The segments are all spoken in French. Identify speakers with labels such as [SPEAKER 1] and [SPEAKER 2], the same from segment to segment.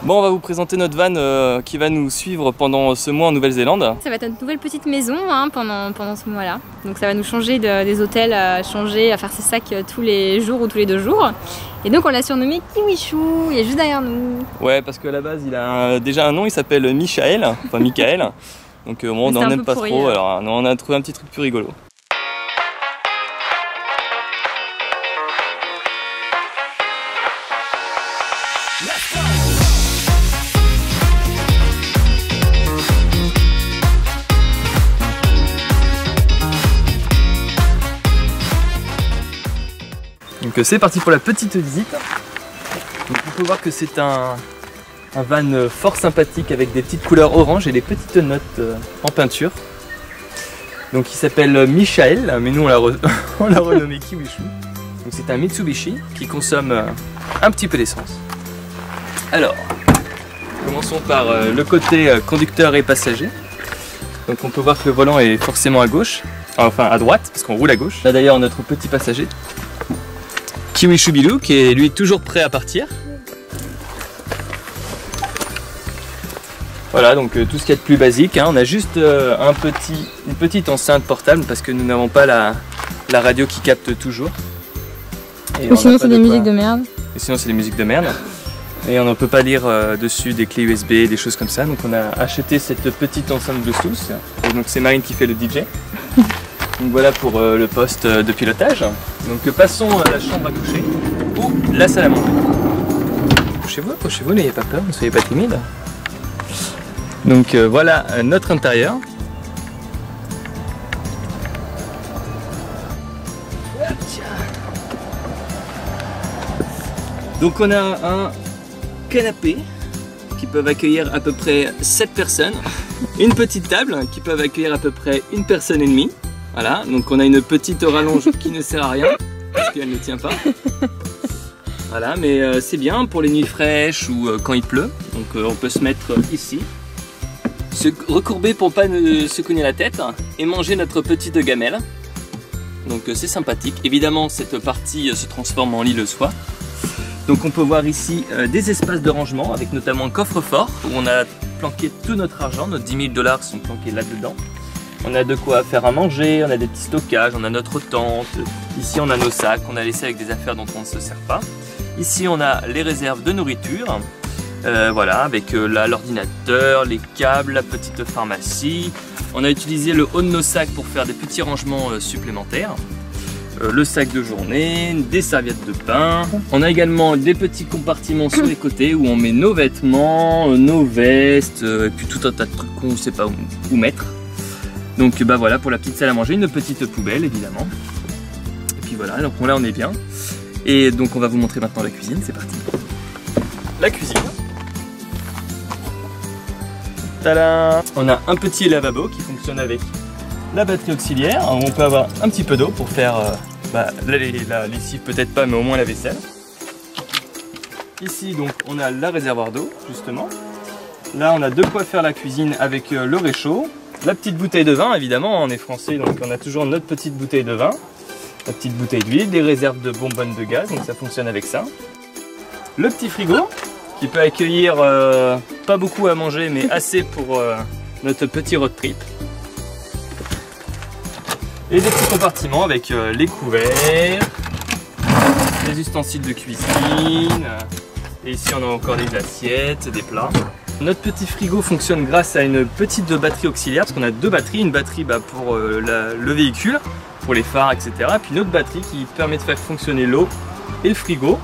[SPEAKER 1] Bon, on va vous présenter notre van qui va nous suivre pendant ce mois en Nouvelle-Zélande.
[SPEAKER 2] Ça va être notre nouvelle petite maison hein, pendant ce mois-là. Donc ça va nous changer des hôtels, à faire ses sacs tous les jours ou tous les 2 jours. Et donc on l'a surnommé Kiwichou, il est juste derrière nous.
[SPEAKER 1] Ouais, parce qu'à la base il a déjà un nom, il s'appelle Michael, enfin Michael. Donc bon, on n'en aime pas trop, alors on a trouvé un petit truc plus rigolo. Donc c'est parti pour la petite visite. Donc, on peut voir que c'est un van fort sympathique avec des petites couleurs orange et des petites notes en peinture. Donc il s'appelle Michael, mais nous on l'a renommé Kiwichou. Donc c'est un Mitsubishi qui consomme un petit peu d'essence. Alors, commençons par le côté conducteur et passager. Donc on peut voir que le volant est forcément à gauche, enfin à droite, parce qu'on roule à gauche. Là d'ailleurs notre petit passager, Kiwichou Bilou, qui est lui toujours prêt à partir. Voilà, donc tout ce qu'il y a de plus basique, hein. On a juste une petite enceinte portable parce que nous n'avons pas la radio qui capte toujours.
[SPEAKER 2] Ou sinon c'est des musiques de merde.
[SPEAKER 1] Et sinon c'est des musiques de merde. Et on ne peut pas lire dessus des clés USB, des choses comme ça. Donc on a acheté cette petite enceinte Bluetooth. Et donc c'est Marine qui fait le DJ. Donc voilà pour le poste de pilotage. Donc passons à la chambre à coucher ou la salle à manger. Approchez-vous, n'ayez pas peur, ne soyez pas timide. Donc voilà notre intérieur. Donc on a un canapé qui peuvent accueillir à peu près 7 personnes. Une petite table qui peuvent accueillir à peu près 1 personne et demie. Voilà, donc on a une petite rallonge qui ne sert à rien parce qu'elle ne tient pas. Voilà, mais c'est bien pour les nuits fraîches ou quand il pleut. Donc on peut se mettre ici, se recourber pour pas se cogner la tête et manger notre petite gamelle. Donc c'est sympathique. Évidemment cette partie se transforme en lit le soir. Donc on peut voir ici des espaces de rangement avec notamment un coffre-fort où on a planqué tout notre argent, nos 10 000 $ sont planqués là-dedans. On a de quoi faire à manger, on a des petits stockages, on a notre tente. Ici on a nos sacs qu'on a laissés avec des affaires dont on ne se sert pas. Ici on a les réserves de nourriture, voilà, avec l'ordinateur, les câbles, la petite pharmacie. On a utilisé le haut de nos sacs pour faire des petits rangements supplémentaires. Le sac de journée, des serviettes de bain. On a également des petits compartiments sur les côtés où on met nos vêtements, nos vestes, et puis tout un tas de trucs qu'on ne sait pas où mettre. Donc bah voilà pour la petite salle à manger, une petite poubelle évidemment. Et puis voilà, donc là on est bien. Et donc on va vous montrer maintenant la cuisine, c'est parti. La cuisine. Tadam! On a un petit lavabo qui fonctionne avec la batterie auxiliaire. On peut avoir un petit peu d'eau pour faire la lessive, peut-être pas, mais au moins la vaisselle. Ici donc on a la réservoir d'eau justement. Là on a de quoi faire la cuisine avec le réchaud. La petite bouteille de vin, évidemment, on est français donc on a toujours notre petite bouteille de vin, la petite bouteille d'huile, des réserves de bonbonnes de gaz, donc ça fonctionne avec ça. Le petit frigo qui peut accueillir pas beaucoup à manger mais assez pour notre petit road trip. Et des petits compartiments avec les couverts, les ustensiles de cuisine, et ici on a encore des assiettes, des plats. Notre petit frigo fonctionne grâce à une petite batterie auxiliaire, parce qu'on a 2 batteries, une batterie pour le véhicule, pour les phares, etc. Puis une autre batterie qui permet de faire fonctionner l'eau et le frigo.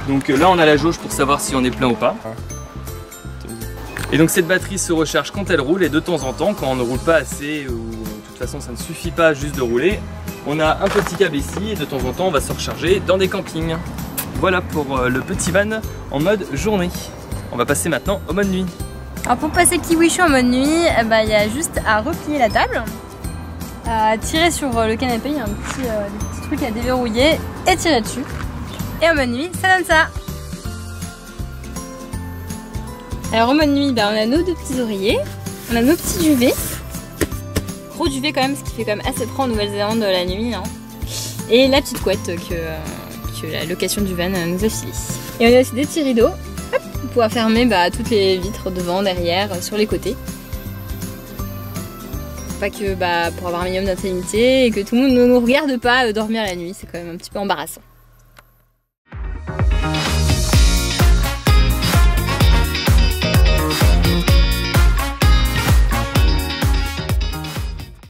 [SPEAKER 1] Donc là on a la jauge pour savoir si on est plein ou pas. Et donc cette batterie se recharge quand elle roule, et de temps en temps, quand on ne roule pas assez, ou de toute façon ça ne suffit pas juste de rouler, on a un petit câble ici, et de temps en temps on va se recharger dans des campings. Voilà pour le petit van en mode journée. On va passer maintenant au mode nuit.
[SPEAKER 2] Alors pour passer Kiwichou en mode nuit, il y a juste à replier la table, à tirer sur le canapé, il y a des petits trucs à déverrouiller et tirer dessus. Et en mode nuit, ça donne ça. Alors en mode nuit, on a nos 2 petits oreillers, on a nos petits duvets. Gros duvet quand même, ce qui fait quand même assez froid en Nouvelle-Zélande la nuit. Hein. Et la petite couette que la location du van nous a filée. Et on a aussi des petits rideaux pouvoir fermer toutes les vitres devant, derrière, sur les côtés. Pas que pour avoir un minimum d'intimité et que tout le monde ne nous regarde pas dormir la nuit, c'est quand même un petit peu embarrassant.